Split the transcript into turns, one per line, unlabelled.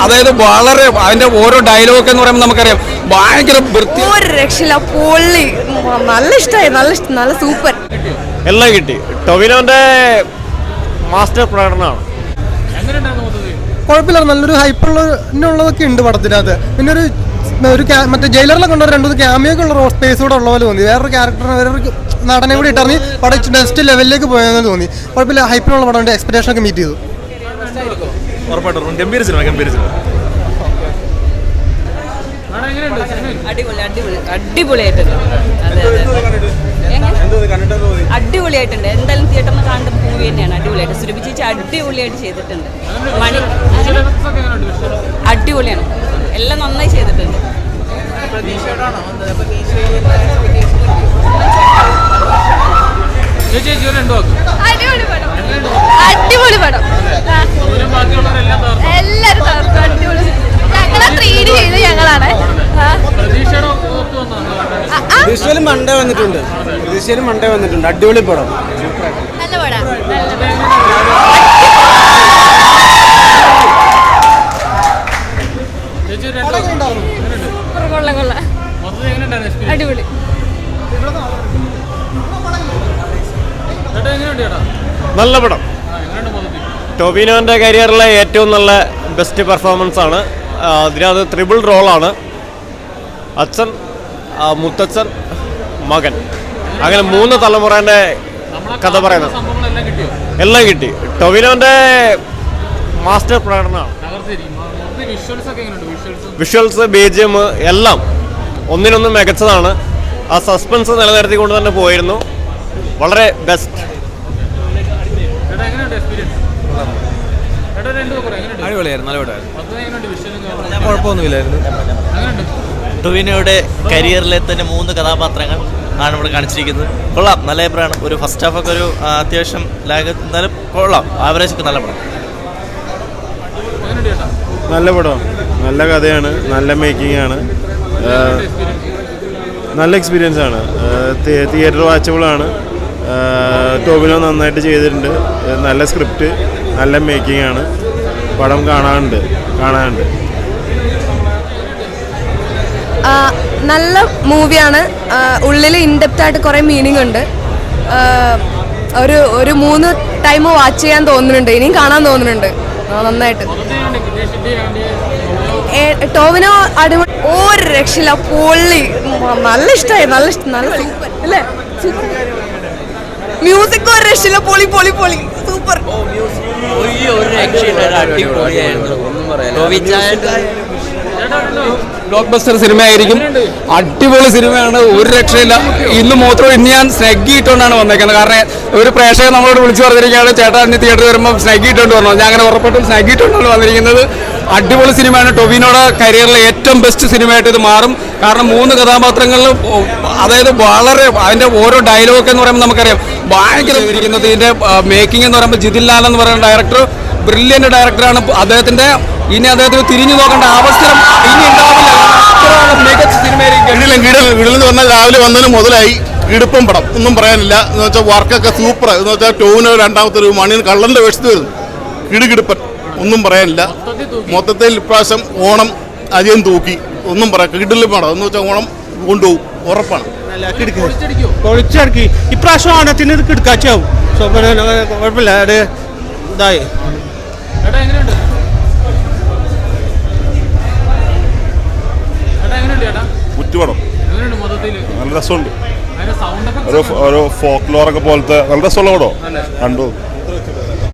അതായത് വളരെ അതിന്റെ ഓരോ ഡയലോഗ് എന്ന് പറയുമ്പോൾ നമുക്കറിയാം ഭയങ്കര
ഒരു രക്ഷയില്ല, പൊള്ളി, നല്ല ഇഷ്ടമായി, നല്ല സൂപ്പർ.
എല്ലാം കിട്ടി. ടൊവിനോന്റെ മാസ്റ്റർ പ്രകടനമാണ്.
കുഴപ്പമില്ല, നല്ലൊരു ഹൈപ്പുള്ളതൊക്കെ ഉണ്ട് പടത്തിനകത്ത്. പിന്നെ ഒരു മറ്റേ ജയിലറിലെ കൊണ്ടുവരുന്ന രണ്ടു ക്യാമിയൊക്കെ ഉള്ള സ്പേസ് കൂടെ ഉള്ള പോലെ തോന്നി. വേറൊരു ക്യാരക്ടറിനെ വേറൊരു നടനെ കൂടി ഇട്ടറിഞ്ഞ് പടം നെക്സ്റ്റ് ലെവലിലേക്ക് പോയെന്ന് തോന്നി. കുഴപ്പമില്ല, ഹൈപ്പിനുള്ള പടം, എക്സ്പെക്ടേഷൻ ഒക്കെ മീറ്റ് ചെയ്തു.
ഗംഭീര സിനിമ.
അടിപൊളിയായിട്ടുണ്ട്. അടിപൊളിയായിട്ടുണ്ട്. എന്തായാലും തിയേറ്ററിൽ കാണേണ്ട മൂവി തന്നെയാണ്. അടിപൊളിയായിട്ട് സുരഭി ചേച്ചി അടിപൊളിയായിട്ട് ചെയ്തിട്ടുണ്ട്. അടിപൊളിയാണ്, എല്ലാം നന്നായി ചെയ്തിട്ടുണ്ട്.
അടിപൊളി പടം, എല്ലാരും തകർത്തു. അടിപൊളി. ഞങ്ങളെ 3D ചെയ്ത് ഞങ്ങളാണ്.
വിഷ്വലും മണ്ടേ വന്നിട്ടുണ്ട്. അടിപൊളി പടം,
നല്ല പടം. അടിപൊളി.
നല്ല പടം. ടൊവിനോന്റെ കരിയറിലെ ഏറ്റവും നല്ല ബെസ്റ്റ് പെർഫോമൻസ് ആണ്. അതിനകത്ത് ട്രിപ്പിൾ റോളാണ്. അച്ഛൻ, മുത്തച്ഛൻ, മകൻ, അങ്ങനെ 3 തലമുറേൻ്റെ കഥ പറയുന്നത്. എല്ലാം കിട്ടി. ടൊവിനോന്റെ മാസ്റ്റർ പ്രകടനമാണ്. വിഷ്വൽസ്, BGM എല്ലാം ഒന്നിനൊന്നും മികച്ചതാണ്. ആ സസ്പെൻസ് നിലനിർത്തിക്കൊണ്ട് തന്നെ പോയിരുന്നു. വളരെ ബെസ്റ്റ്.
കുഴപ്പമൊന്നുമില്ലായിരുന്നു.
ടൊവിനോയുടെ കരിയറിലെ തന്നെ 3 കഥാപാത്രങ്ങൾ ആണ് ഇവിടെ കാണിച്ചിരിക്കുന്നത്. കൊള്ളാം, നല്ല അഭിപ്രായമാണ്. ഒരു ഫസ്റ്റ് ഹാഫൊക്കെ ഒരു അത്യാവശ്യം ലാഗ്, എന്നാലും കൊള്ളാം, ആവറേജ് ഒക്കെ നല്ല പടം.
നല്ല പടം, നല്ല കഥയാണ്, നല്ല മേക്കിംഗ് ആണ്, നല്ല എക്സ്പീരിയൻസ് ആണ്. തിയേറ്റർ വാച്ചബിളാണ്. ടൊവിനോ നന്നായിട്ട് ചെയ്തിട്ടുണ്ട്. നല്ല സ്ക്രിപ്റ്റ്, നല്ല മേക്കിംഗ് ആണ്. പടം കാണാനുണ്ട്.
നല്ല മൂവിയാണ്. ഉള്ളിൽ ഇൻഡെപ്റ്റ് ആയിട്ട് കുറേ മീനിങ് ഉണ്ട്. ഒരു 3 ടൈം വാച്ച് ചെയ്യാൻ തോന്നുന്നുണ്ട്, ഇനിയും കാണാൻ തോന്നുന്നുണ്ട് നന്നായിട്ട്. ടോവിനോ അടിപൊളി, ഒരു രക്ഷയില്ല, പൊള്ളി, നല്ല ഇഷ്ടമായി, നല്ല സൂപ്പർ അല്ലേ? മ്യൂസിക് ഒരു രക്ഷയില്ല, പൊളി, സൂപ്പർ.
Block buster സിനിമയായിരിക്കും. അടിപൊളി സിനിമയാണ്, ഒരു രക്ഷയില്ല. ഇന്ന് ഞാൻ സ്നഗ്ഗി ഇട്ടുകൊണ്ടാണ് വന്നേക്കുന്നത്. കാരണം ഒരു പ്രേക്ഷകൻ നമ്മളോട് വിളിച്ചു പറഞ്ഞിരിക്കുകയാണ്, ചേട്ടാ ഇന്ന് തിയേറ്ററിൽ വരുമ്പോൾ സ്നഗ്ഗി ഇട്ടുകൊണ്ട് വരണം. ഞാൻ അങ്ങനെ ഉറപ്പായിട്ടും സ്നഗ്ഗി ഇട്ടുകൊണ്ടാണ് വന്നിരിക്കുന്നത്. അടിപൊളി സിനിമയാണ്. ടൊവിനോയുടെ കരിയറിലെ ഏറ്റവും ബെസ്റ്റ് സിനിമയായിട്ട് ഇത് മാറും. കാരണം 3 കഥാപാത്രങ്ങളിലും അതായത് വളരെ അതിൻ്റെ ഓരോ ഡയലോഗ് എന്ന് പറയുമ്പോൾ നമുക്കറിയാം ഭയങ്കര ഇരിക്കുന്നത്. ഇതിൻ്റെ മേക്കിംഗ് എന്ന് പറയുമ്പോൾ ജിതിൻ ലാൽ എന്ന് പറയുന്ന ഡയറക്ടർ ബ്രില്യൻ്റ് ഡയറക്ടറാണ്. അദ്ദേഹത്തിന് തിരിഞ്ഞു നോക്കേണ്ട അവസരം ഇനി ഉണ്ടാവില്ല. മികച്ച സിനിമയായിരിക്കും.
വീട്ടിൽ വന്നാൽ രാവിലെ വന്നതിന് മുതലായി ഇടുപ്പം പടം, ഒന്നും പറയാനില്ല. എന്ന് വെച്ചാൽ വർക്കൊക്കെ സൂപ്പർ. എന്ന് വെച്ചാൽ ടോവിനോ രണ്ടാമത്തെ ഒരു മണിയൻ കള്ളൻ്റെ വേഷത്തിൽ വരുന്നു. കിടുകിടുപ്പൻ, ഒന്നും പറയാനില്ല. മൊത്തത്തിൽ ഇപ്രാവശ്യം ഓണം അധികം തൂക്കി, ഒന്നും പറയാം. കിടിലം പടം എന്ന് വെച്ചാൽ ഓണം കൊണ്ടുപോകും, ഉറപ്പാണ്.
പൊളിച്ചടക്കി ഇപ്രാവശ്യം ഓണത്തിന് ഇത് കിടക്കാച്ചാവും. കുഴപ്പമില്ല, അത് ഇതായി.
കുറ്റുപടം നല്ല രസമുണ്ട്. ഒരു ഫോക്ക് ലോറൊക്കെ പോലത്തെ നല്ല രസമുള്ള പടം കണ്ടു.